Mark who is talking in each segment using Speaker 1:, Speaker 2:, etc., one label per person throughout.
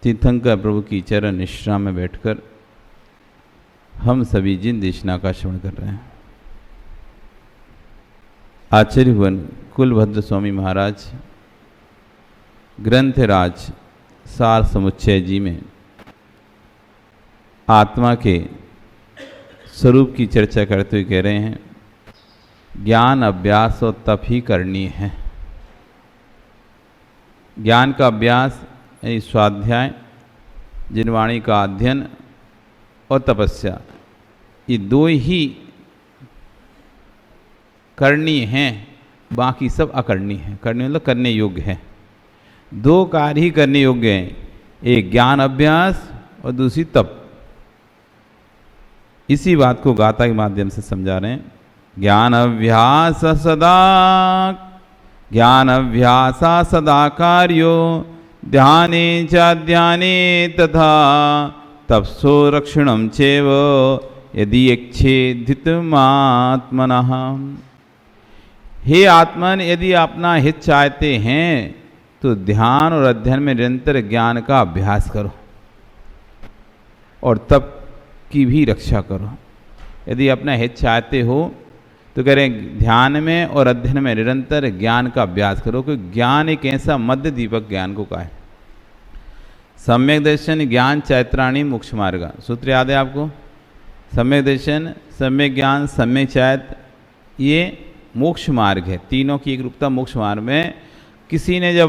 Speaker 1: तीर्थंकर प्रभु की चरण निश्रा में बैठकर हम सभी जिन देशना का श्रवण कर रहे हैं। आचार्य भुवन कुलभद्र स्वामी महाराज ग्रंथराज सार समुच्चय जी में आत्मा के स्वरूप की चर्चा करते हुए कह रहे हैं, ज्ञान अभ्यास और तप ही करनी है। ज्ञान का अभ्यास यानी स्वाध्याय, जिनवाणी का अध्ययन और तपस्या, ये दो ही करनी हैं, बाकी सब अकरनी है। करनी मतलब करने योग्य है। दो कार्य ही करने योग्य हैं, एक ज्ञान अभ्यास और दूसरी तप। इसी बात को गाथा के माध्यम से समझा रहे हैं। ज्ञान अभ्यास सदा कार्यो ध्याने ध्याने तथा तपसो रक्षणम चैव यदि इच्छेदितमात्मनः। हे आत्मन, यदि अपना हित चाहते हैं तो ध्यान और अध्ययन में निरंतर ज्ञान का अभ्यास करो और तप की भी रक्षा करो। यदि अपना हित चाहते हो तो करें ध्यान में और अध्ययन में निरंतर ज्ञान का अभ्यास करो, क्योंकि ज्ञान एक ऐसा मध्य दीपक ज्ञान को कहा है। सम्यक दर्शन, ज्ञान, चैत्राणी, मोक्ष मार्ग। सूत्र याद है आपको? सम्यक दर्शन, सम्यक ज्ञान, सम्यक चैत्र, ये मोक्ष मार्ग है। तीनों की एक रूपता मोक्ष मार्ग में। किसी ने जब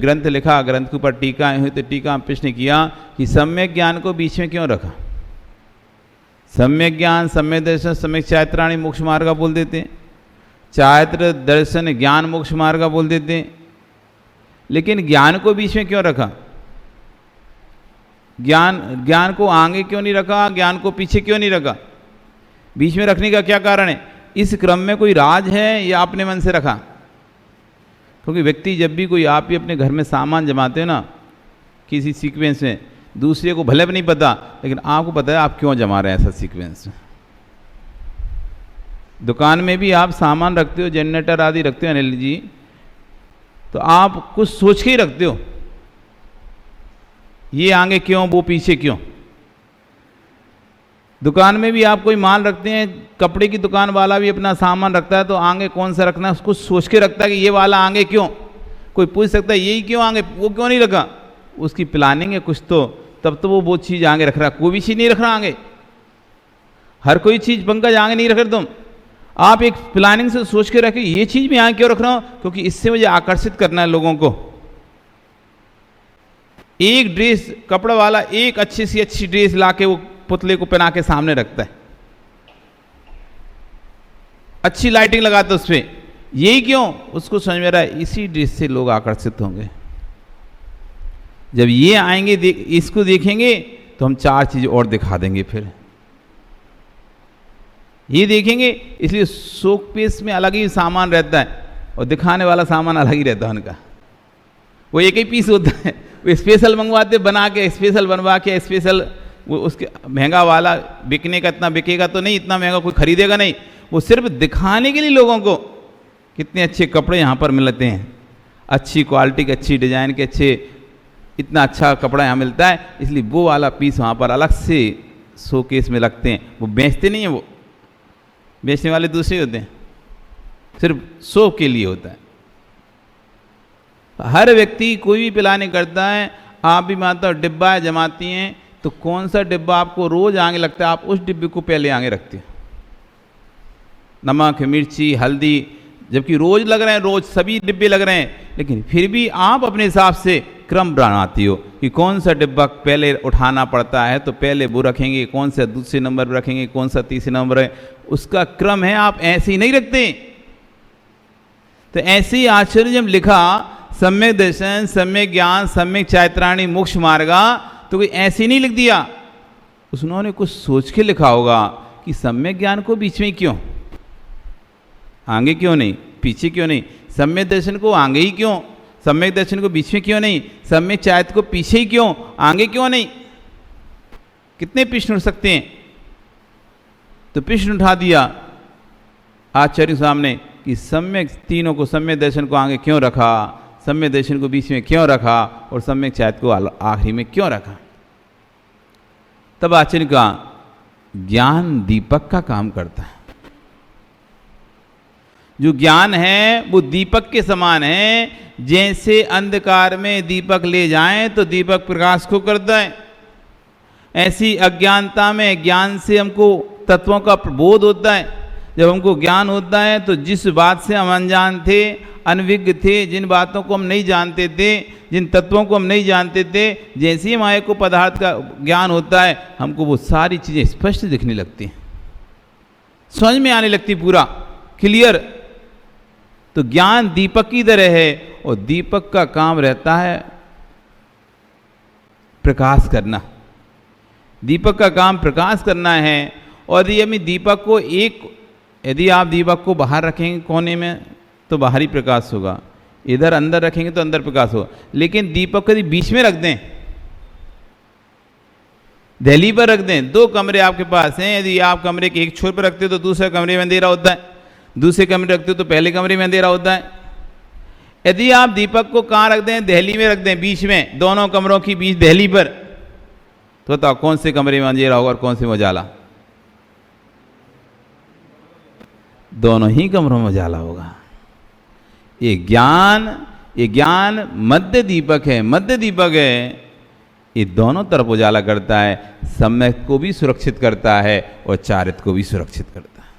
Speaker 1: ग्रंथ लिखा, ग्रंथ के ऊपर टीका हुई, तो टीका में प्रश्न किया कि सम्यक ज्ञान को बीच में क्यों रखा? सम्यक ज्ञान, सम्यक दर्शन, सम्यक चैत्राणी, मोक्ष मार्ग बोल देते, चैत्र दर्शन ज्ञान मोक्ष मार्ग बोल देते, लेकिन ज्ञान को बीच में क्यों रखा? ज्ञान को आगे क्यों नहीं रखा? ज्ञान को पीछे क्यों नहीं रखा? बीच में रखने का क्या कारण है? इस क्रम में कोई राज है या अपने मन से रखा? क्योंकि व्यक्ति जब भी कोई, आप ही अपने घर में सामान जमाते हो ना किसी सीक्वेंस में, दूसरे को भले भी नहीं पता, लेकिन आपको पता है आप क्यों जमा रहे हैं ऐसा सीक्वेंस में। दुकान में भी आप सामान रखते हो, जनरेटर आदि रखते हो अनिल जी, तो आप कुछ सोच के ही रखते हो, ये आगे क्यों, वो पीछे क्यों। दुकान में भी आप कोई माल रखते हैं, कपड़े की दुकान वाला भी अपना सामान रखता है, तो आगे कौन सा रखना है उसको सोच के रखता है कि ये वाला आगे क्यों। कोई पूछ सकता है यही क्यों आगे, वो क्यों नहीं रखा? उसकी प्लानिंग है कुछ तो, तब तो वो चीज़ आगे रख रहा। कोई भी चीज़ नहीं रख रहा आगे, हर कोई चीज़ पंकज आगे नहीं रख रहे तुम। आप एक प्लानिंग से सोच के रखे ये चीज़ भी आगे क्यों रख रहा हूँ, क्योंकि इससे मुझे आकर्षित करना है लोगों को। एक ड्रेस, कपड़ा वाला एक अच्छी सी अच्छी ड्रेस ला के वो पुतले को पहना के सामने रखता है, अच्छी लाइटिंग लगाता है उस पर, यही क्यों? उसको समझ में रहा है इसी ड्रेस से लोग आकर्षित होंगे। जब ये आएंगे इसको देखेंगे तो हम चार चीज और दिखा देंगे, फिर ये देखेंगे। इसलिए शोकेस में अलग ही सामान रहता है और दिखाने वाला सामान अलग ही रहता है उनका। वो एक ही पीस होता है, वो स्पेशल मंगवाते बना के, स्पेशल बनवा के, स्पेशल वो उसके महंगा वाला बिकने का इतना बिकेगा तो नहीं, इतना महंगा कोई खरीदेगा नहीं। वो सिर्फ दिखाने के लिए लोगों को कितने अच्छे कपड़े यहाँ पर मिलते हैं, अच्छी क्वालिटी के, अच्छी डिजाइन के, अच्छे, इतना अच्छा कपड़ा यहाँ मिलता है, इसलिए वो वाला पीस वहाँ पर अलग से शोकेस में रखते हैं। वो बेचते नहीं हैं, वो बेचने वाले दूसरे होते हैं, सिर्फ शो के लिए होता है। हर व्यक्ति कोई भी प्लानिंग करता है, आप भी मानता डिब्बा जमाती हैं, तो कौन सा डिब्बा आपको रोज आगे लगता है, आप उस डिब्बे को पहले आगे रखते हो। नमक, मिर्ची, हल्दी, जबकि रोज लग रहे हैं, रोज सभी डिब्बे लग रहे हैं, लेकिन फिर भी आप अपने हिसाब से क्रम बनाती हो कि कौन सा डिब्बा पहले उठाना पड़ता है, तो पहले वो रखेंगे, कौन सा दूसरे नंबर पर रखेंगे, कौन सा तीसरे नंबर है, उसका क्रम है। आप ऐसे ही नहीं रखते। तो ऐसे ही आचार्य जब लिखा सम्यक दर्शन, सम्यक ज्ञान, सम्यक चैत्राणी, मोक्ष मार्गा, तो कोई ऐसे नहीं लिख दिया, उन्होंने कुछ सोच के लिखा होगा कि सम्यक ज्ञान को बीच में क्यों, आगे क्यों नहीं, पीछे क्यों नहीं, सम्यक दर्शन को आगे ही क्यों, सम्यक दर्शन को बीच में क्यों नहीं, सम्यक चैत्र को पीछे ही क्यों, आगे क्यों नहीं। कितने प्रश्न उठ सकते हैं? तो प्रश्न उठा दिया आचार्य सामने कि सम्यक, तीनों को, सम्यक दर्शन को आगे क्यों रखा, सम्यक दर्शन को बीच में क्यों रखा और सम्यक चारित्र को आखिरी में क्यों रखा। तब आचार्य का ज्ञान दीपक का काम करता है। जो ज्ञान है वो दीपक के समान है। जैसे अंधकार में दीपक ले जाएं तो दीपक प्रकाश को करता है, ऐसी अज्ञानता में ज्ञान से हमको तत्वों का बोध होता है। जब हमको ज्ञान होता है तो जिस बात से हम अनजान थे, अनविज्ञ थे, जिन बातों को हम नहीं जानते थे, जिन तत्वों को हम नहीं जानते थे, जैसे ही माया को पदार्थ का ज्ञान होता है हमको वो सारी चीज़ें स्पष्ट दिखने लगती हैं, समझ में आने लगती, पूरा क्लियर। तो ज्ञान दीपक की तरह है और दीपक का काम रहता है प्रकाश करना। दीपक का काम प्रकाश करना है। और यदि आप दीपक को बाहर रखेंगे कोने में तो बाहरी प्रकाश होगा, इधर अंदर रखेंगे तो अंदर प्रकाश होगा। लेकिन दीपक को यदि बीच में रख दें, दहली पर रख दें, 2 कमरे आपके पास हैं, यदि आप कमरे के एक छोर पर रखते हो तो दूसरे कमरे में अंधेरा होता है, दूसरे कमरे रखते हो तो पहले कमरे में अंधेरा होता है। यदि आप दीपक को कहाँ रख दें, दहली में रख दें, बीच में, दोनों कमरों की बीच दहली पर, तो बताओ कौन से कमरे में अंधेरा होगा और कौन से में उजाला? दोनों ही कमरों में उजाला होगा। ये ज्ञान मध्य दीपक है, मध्य दीपक है। ये दोनों तरफ उजाला करता है, सम्यक को भी सुरक्षित करता है और चारित्र को भी सुरक्षित करता है।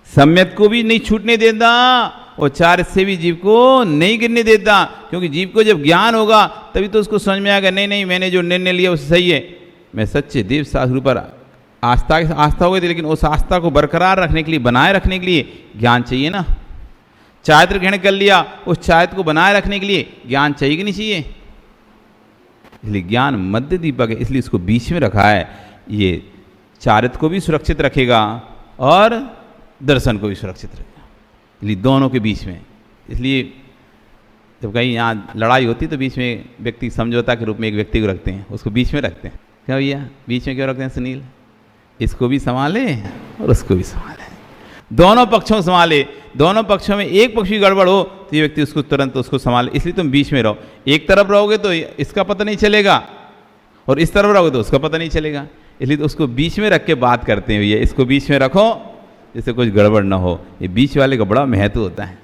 Speaker 1: सम्यक को भी नहीं छूटने देता और चारित्र से भी जीव को नहीं गिरने देता। क्योंकि जीव को जब ज्ञान होगा तभी तो उसको समझ में आएगा, नहीं मैंने जो निर्णय लिया वो सही है, मैं सच्चे देव शास्त्र पर आस्था हो गई थी, लेकिन उस आस्था को बरकरार रखने के लिए, बनाए रखने के लिए ज्ञान चाहिए ना। चारित्र ग्रहण कर लिया, उस चारित्र को बनाए रखने के लिए ज्ञान चाहिए कि नहीं चाहिए? इसलिए ज्ञान मध्य दीपक है, इसलिए इसको बीच में रखा है। ये चारित्र को भी सुरक्षित रखेगा और दर्शन को भी सुरक्षित रखेगा, इसलिए दोनों के बीच में। इसलिए जब कहीं यहाँ लड़ाई होती तो बीच में व्यक्ति समझौता के रूप में एक व्यक्ति को रखते हैं, उसको बीच में रखते हैं। क्या भैया बीच में क्यों रखते हैं सुनील? इसको भी संभाले और उसको भी संभाले, दोनों पक्षों को संभाले। दोनों पक्षों में एक पक्ष की गड़बड़ हो तो ये व्यक्ति उसको तुरंत उसको संभाले। इसलिए तुम बीच में रहो। एक तरफ रहोगे तो इसका पता नहीं चलेगा और इस तरफ रहोगे तो उसका पता नहीं चलेगा, इसलिए तो उसको बीच में रख के बात करते हैं। भैया इसको बीच में रखो जिससे कुछ गड़बड़ ना हो। ये बीच वाले का बड़ा महत्व होता है।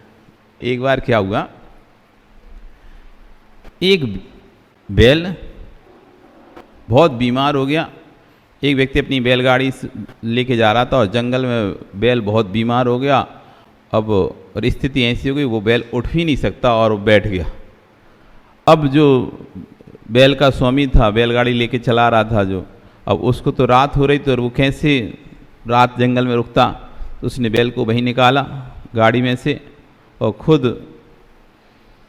Speaker 1: एक बार क्या हुआ, एक बैल बहुत बीमार हो गया। एक व्यक्ति अपनी बैलगाड़ी लेके जा रहा था और जंगल में बैल बहुत बीमार हो गया। अब और स्थिति ऐसी हो गई, वो बैल उठ भी नहीं सकता और वो बैठ गया। अब जो बैल का स्वामी था, बैलगाड़ी लेके चला रहा था जो, अब उसको तो रात हो रही थी और वो कैसे रात जंगल में रुकता, तो उसने बैल को वहीं निकाला गाड़ी में से और खुद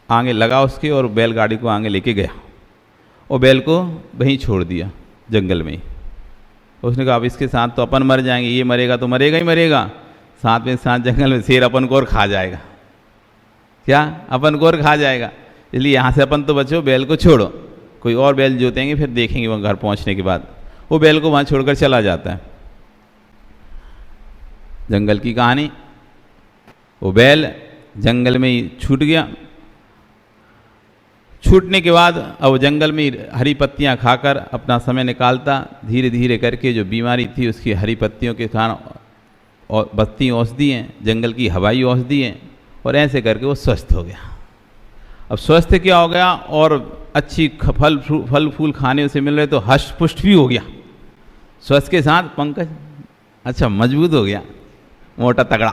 Speaker 1: आगे लगा उसके और बैलगाड़ी को आगे लेके गया और बैल को वहीं छोड़ दिया जंगल में ही। उसने कहा अब इसके साथ तो अपन मर जाएंगे, ये मरेगा तो मरेगा ही मरेगा, साथ में साथ जंगल में शेर अपन को और खा जाएगा। क्या अपन को और खा जाएगा? इसलिए यहाँ से अपन तो बचो, बैल को छोड़ो, कोई और बैल जोतेंगे फिर देखेंगे वहाँ घर पहुँचने के बाद। वो बैल को वहाँ छोड़कर चला जाता है। जंगल की कहानी। वो बैल जंगल में ही छूट गया। छूटने के बाद अब जंगल में हरी पत्तियां खाकर अपना समय निकालता, धीरे धीरे करके जो बीमारी थी उसकी हरी पत्तियों के कारण और बत्ती औषधि हैं, जंगल की हवाई औषधि हैं, और ऐसे करके वो स्वस्थ हो गया। अब स्वस्थ क्या हो गया और अच्छी फल फूल खाने उसे मिल रहे तो हष्ट पुष्ट भी हो गया। स्वस्थ के साथ पंकज अच्छा मजबूत हो गया, मोटा तगड़ा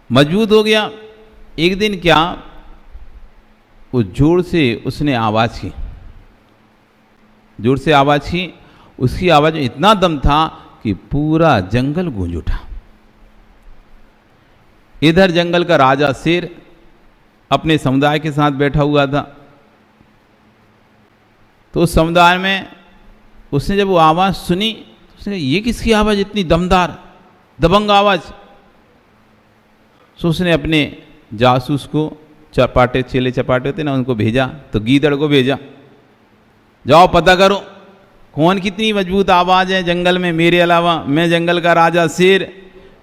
Speaker 1: मजबूत हो गया। एक दिन क्या, वो जोर से उसने आवाज़ की, जोर से आवाज़ की। उसकी आवाज़ में इतना दम था कि पूरा जंगल गूंज उठा। इधर जंगल का राजा शेर अपने समुदाय के साथ बैठा हुआ था। तो उस समुदाय में उसने जब वो आवाज़ सुनी तो उसने कहा ये किसकी आवाज़ इतनी दमदार दबंग आवाज़। तो उसने अपने जासूस को, चपाटे चेले चपाटे होते ना, उनको भेजा, तो गीदड़ को भेजा, जाओ पता करो कौन कितनी मजबूत आवाज़ है जंगल में मेरे अलावा। मैं जंगल का राजा शेर,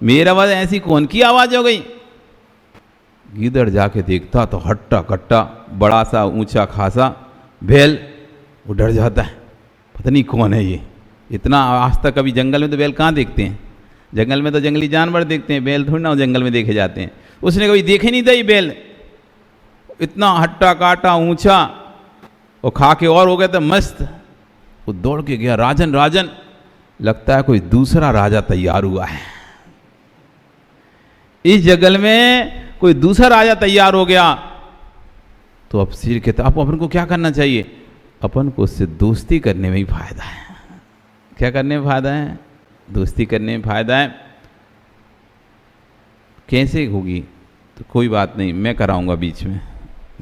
Speaker 1: मेरी आवाज़ ऐसी कौन की आवाज़ हो गई? गीदड़ जाके देखता तो हट्टा कट्टा बड़ा सा ऊंचा खासा बैल, वो डर जाता है, पता नहीं कौन है ये। इतना आज तक कभी जंगल में तो बैल कहाँ देखते हैं, जंगल में तो जंगली जानवर देखते हैं, बैल थोड़ी ना जंगल में देखे जाते हैं। उसने कभी देखे नहीं था ये बैल, इतना हट्टा काटा ऊंचा, वो खा के और हो गया था मस्त। वो दौड़ के गया, राजन राजन, लगता है कोई दूसरा राजा तैयार हुआ है, इस जंगल में कोई दूसरा राजा तैयार हो गया। तो अब शेर कहता अब अपन को क्या करना चाहिए, अपन को उससे दोस्ती करने में ही फायदा है। क्या करने में फायदा है, दोस्ती करने में फायदा है। कैसे होगी, तो कोई बात नहीं, मैं कराऊंगा बीच में।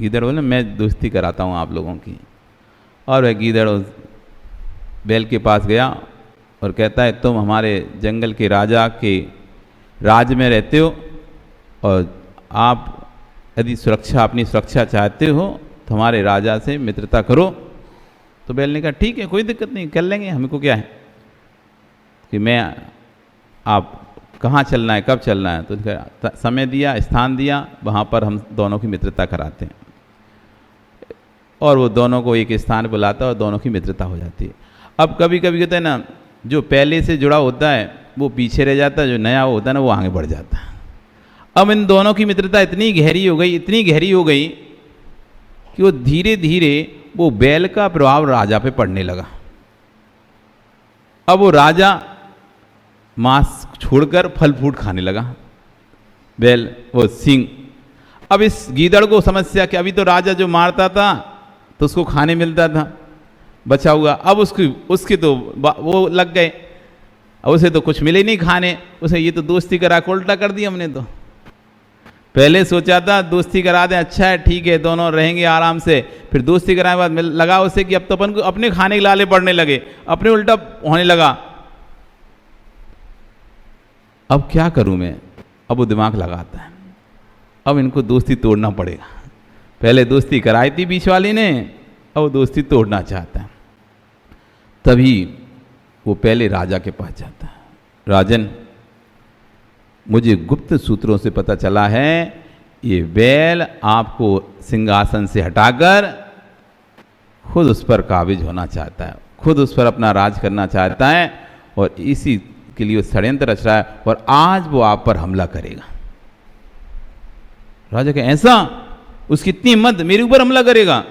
Speaker 1: गीदड़ बोले मैं दोस्ती कराता हूँ आप लोगों की। और वह गीदड़ बैल के पास गया और कहता है तुम हमारे जंगल के राजा के राज में रहते हो, और आप यदि सुरक्षा अपनी सुरक्षा चाहते हो तो हमारे राजा से मित्रता करो। तो बैल ने कहा ठीक है, कोई दिक्कत नहीं, कर लेंगे, हमको क्या है कि मैं, आप कहाँ चलना है, कब चलना है। तो समय दिया, स्थान दिया, वहाँ पर हम दोनों की मित्रता कराते हैं। और वो दोनों को एक स्थान पर बुलाता है और दोनों की मित्रता हो जाती है। अब कभी कभी कहते हैं ना, जो पहले से जुड़ा होता है वो पीछे रह जाता है, जो नया होता है ना वो आगे बढ़ जाता है। अब इन दोनों की मित्रता इतनी गहरी हो गई, इतनी गहरी हो गई कि वो धीरे धीरे वो बैल का प्रभाव राजा पे पड़ने लगा। अब वो राजा मांस छोड़कर फल फ्रूट खाने लगा, बैल वो सिंह। अब इस गीदड़ को समस्या कि अभी तो राजा जो मारता था तो उसको खाने मिलता था बचा हुआ, अब उसके तो वो लग गए, अब उसे तो कुछ मिले नहीं खाने। उसे ये तो दोस्ती करा के उल्टा कर दिया हमने। तो पहले सोचा था दोस्ती करा दें, अच्छा है ठीक है, दोनों रहेंगे आराम से। फिर दोस्ती कराने के बाद लगा उसे कि अब तो अपन को अपने खाने के लाले पड़ने लगे, अपने उल्टा होने लगा। अब क्या करूं मैं, अब वो दिमाग लगाता है, अब इनको दोस्ती तोड़ना पड़ेगा। पहले दोस्ती कराई थी बीच वाली ने, अब वो दोस्ती तोड़ना चाहता है। तभी वो पहले राजा के पास जाता है, राजन मुझे गुप्त सूत्रों से पता चला है ये बैल आपको सिंहासन से हटाकर खुद उस पर काबिज होना चाहता है, खुद उस पर अपना राज करना चाहता है, और इसी के लिए षड्यंत्र रच रहा है, और आज वो आप पर हमला करेगा। राजा कहे ऐसा, उसकी इतनी हिम्मत, मेरे ऊपर हमला करेगा,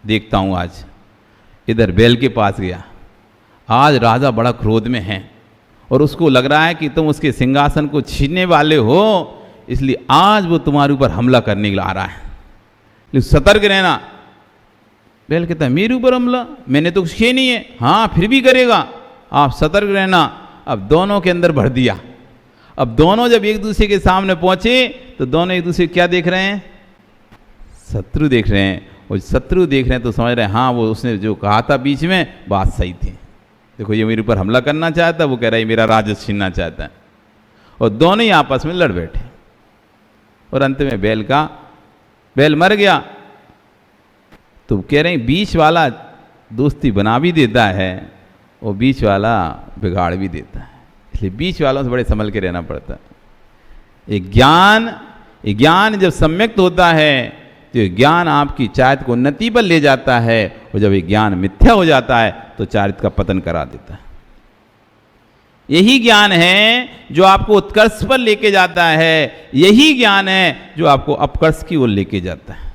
Speaker 1: देखता हूं आज। इधर बैल के पास गया। आज राजा बड़ा क्रोध में है और उसको लग रहा है कि तुम उसके सिंहासन को छीनने वाले हो, इसलिए आज वो तुम्हारे ऊपर हमला करने के लिए आ रहा है, लेकिन सतर्क रहना। बैल कहता है मेरे ऊपर हमला, मैंने तो कुछ किया नहीं है। हाँ फिर भी करेगा, आप सतर्क रहना। अब दोनों के अंदर भर दिया। अब दोनों जब एक दूसरे के सामने पहुंचे तो दोनों एक दूसरे क्या देख रहे हैं, शत्रु देख रहे हैं। और शत्रु देख रहे हैं तो समझ रहे हैं हाँ वो उसने जो कहा था बीच में बात सही थी। देखो ये मेरे ऊपर हमला करना चाहता है, वो कह रहा है मेरा राज छीनना चाहता है, और दोनों ही आपस में लड़ बैठे। और अंत में बैल मर गया। तो कह रहे हैं बीच वाला दोस्ती बना भी देता है और बीच वाला बिगाड़ भी देता है, इसलिए बीच वालों से बड़े संभल के रहना पड़ता है। ज्ञान जब सम्यक्त होता है तो ज्ञान आपकी चारित्र को उन्नति पर ले जाता है, और जब ये ज्ञान मिथ्या हो जाता है तो चारित्र का पतन करा देता है। यही ज्ञान है जो आपको उत्कर्ष पर लेके जाता है, यही ज्ञान है जो आपको अपकर्ष की ओर लेके जाता है।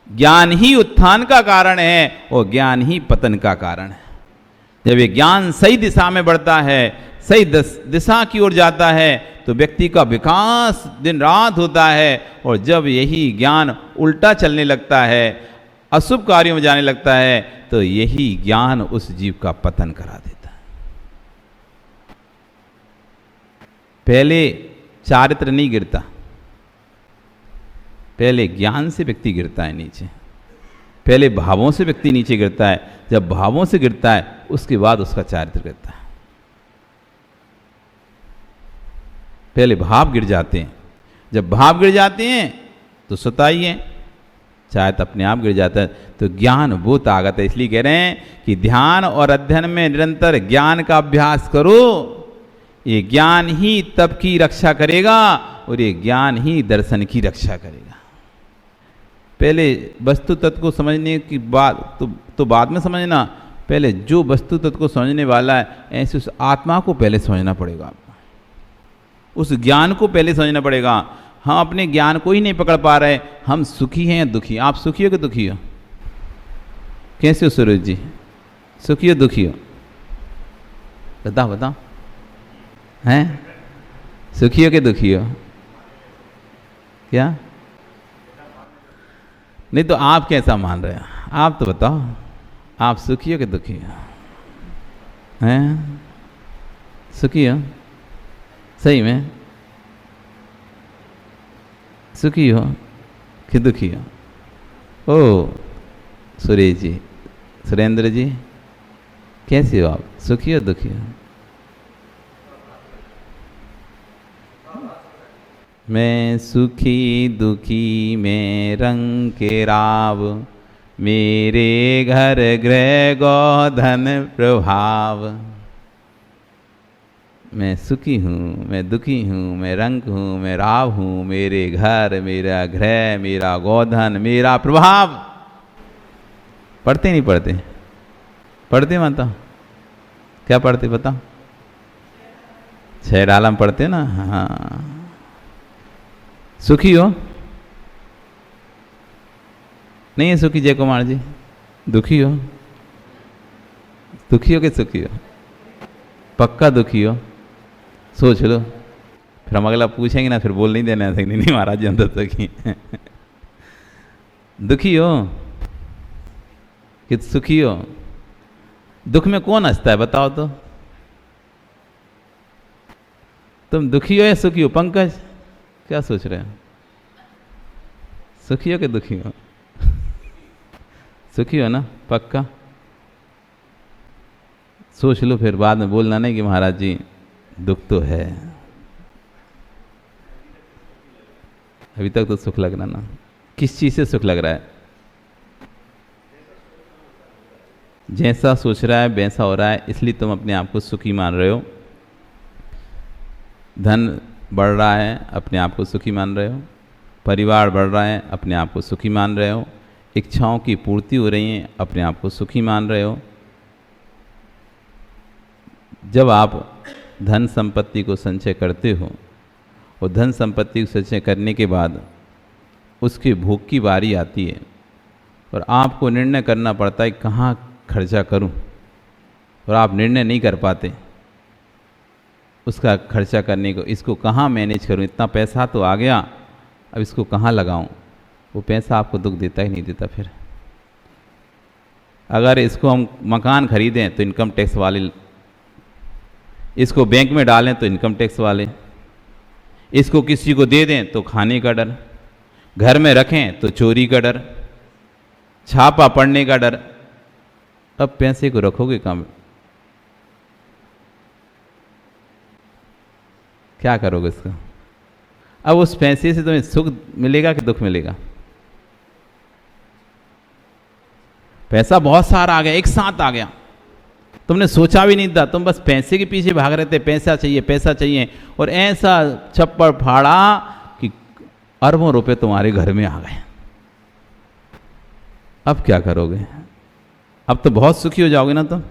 Speaker 1: ज्ञान ही उत्थान का कारण है और ज्ञान ही पतन का कारण है। जब ये ज्ञान सही दिशा में बढ़ता है, सही दिशा की ओर जाता है, तो व्यक्ति का विकास दिन रात होता है। और जब यही ज्ञान उल्टा चलने लगता है, अशुभ कार्यों में जाने लगता है, तो यही ज्ञान उस जीव का पतन करा देता है। पहले चारित्र नहीं गिरता, पहले ज्ञान से व्यक्ति गिरता है नीचे, पहले भावों से व्यक्ति नीचे गिरता है। जब भावों से गिरता है उसके बाद उसका चारित्र गिरता है। पहले भाव गिर जाते हैं, जब भाव गिर जाते हैं तो सताई है, चाहे अपने आप गिर जाता है। तो ज्ञान वो ताकत है, इसलिए कह रहे हैं कि ध्यान और अध्ययन में निरंतर ज्ञान का अभ्यास करो। ये ज्ञान ही तप की रक्षा करेगा और ये ज्ञान ही दर्शन की रक्षा करेगा। पहले वस्तु तत्व को समझने की बात तो बाद में समझना, पहले जो वस्तु तत्व को समझने वाला है ऐसे उस आत्मा को पहले समझना पड़ेगा आपको, उस ज्ञान को पहले समझना पड़ेगा। हम अपने ज्ञान को ही नहीं पकड़ पा रहे, हम सुखी हैं या दुखी? आप सुखी हो कि दुखी हो? कैसे हो सूरज जी, सुखी हो दुखी हो? बताओ बताओ, हैं सुखी हो कि दुखी हो? क्या नहीं तो आप कैसा मान रहे हैं? आप तो बताओ, आप सुखी हो कि दुखी हो? हैं सुखी हो? सही में सुखी हो कि दुखी हो? ओ सुरेश जी, सुरेंद्र जी, कैसे हो आप, सुखी हो दुखी हो? मैं सुखी दुखी में रंग के राव, मेरे घर गृह गोधन प्रभाव। मैं सुखी हूँ, मैं दुखी हूँ, मैं रंग हूँ, मैं राव हूँ, मेरे घर, मेरा गृह, मेरा गोधन, मेरा प्रभाव। पढ़ते नहीं पढ़ते? पढ़ते माता? क्या पढ़ते बताओ? 6 डालम पढ़ते ना? हाँ। सुखी हो? नहीं है सुखी जय कुमार जी? दुखी हो? दुखी हो कि सुखी हो? पक्का दुखी हो? सोच लो, फिर हम अगला पूछेंगे ना, फिर बोल नहीं देना ऐसे, नहीं महाराज जी हम तो सुखी। दुखी हो कि सुखी हो? दुख में कौन हंसता है बताओ तो? तुम दुखी हो या सुखी हो? पंकज क्या सोच रहे हो? सुखी हो कि दुखी हो? सुखी हो ना पक्का? सोच लो, फिर बाद में बोलना नहीं कि महाराज जी दुख तो है। अभी तक तो सुख लग रहा ना। किस चीज से सुख लग रहा है? जैसा सोच रहा है वैसा हो रहा है, इसलिए तुम अपने आप को सुखी मान रहे हो। धन बढ़ रहा है, अपने आप को सुखी मान रहे हो। परिवार बढ़ रहा है, अपने आप को सुखी मान रहे हो। इच्छाओं की पूर्ति हो रही है, अपने आप को सुखी मान रहे हो। जब आप धन संपत्ति को संचय करते हो और धन संपत्ति को संचय करने के बाद उसके भोग की बारी आती है और आपको निर्णय करना पड़ता है कहाँ खर्चा करूं, और आप निर्णय नहीं कर पाते उसका खर्चा करने को। इसको कहाँ मैनेज करूं, इतना पैसा तो आ गया, अब इसको कहाँ लगाऊं? वो पैसा आपको दुख देता ही नहीं देता। फिर अगर इसको हम मकान खरीदें तो इनकम टैक्स वाले, इसको बैंक में डालें तो इनकम टैक्स वाले, इसको किसी को दे दें तो खाने का डर, घर में रखें तो चोरी का डर, छापा पड़ने का डर। अब पैसे को रखोगे कहाँ? क्या करोगे इसका? अब उस पैसे से तुम्हें सुख मिलेगा कि दुख मिलेगा? पैसा बहुत सारा आ गया, एक साथ आ गया, तुमने सोचा भी नहीं था, तुम बस पैसे के पीछे भाग रहे थे, पैसा चाहिए पैसा चाहिए, और ऐसा छप्पड़ फाड़ा कि अरबों रुपए तुम्हारे घर में आ गए। अब क्या करोगे? अब तो बहुत सुखी हो जाओगे ना तुम।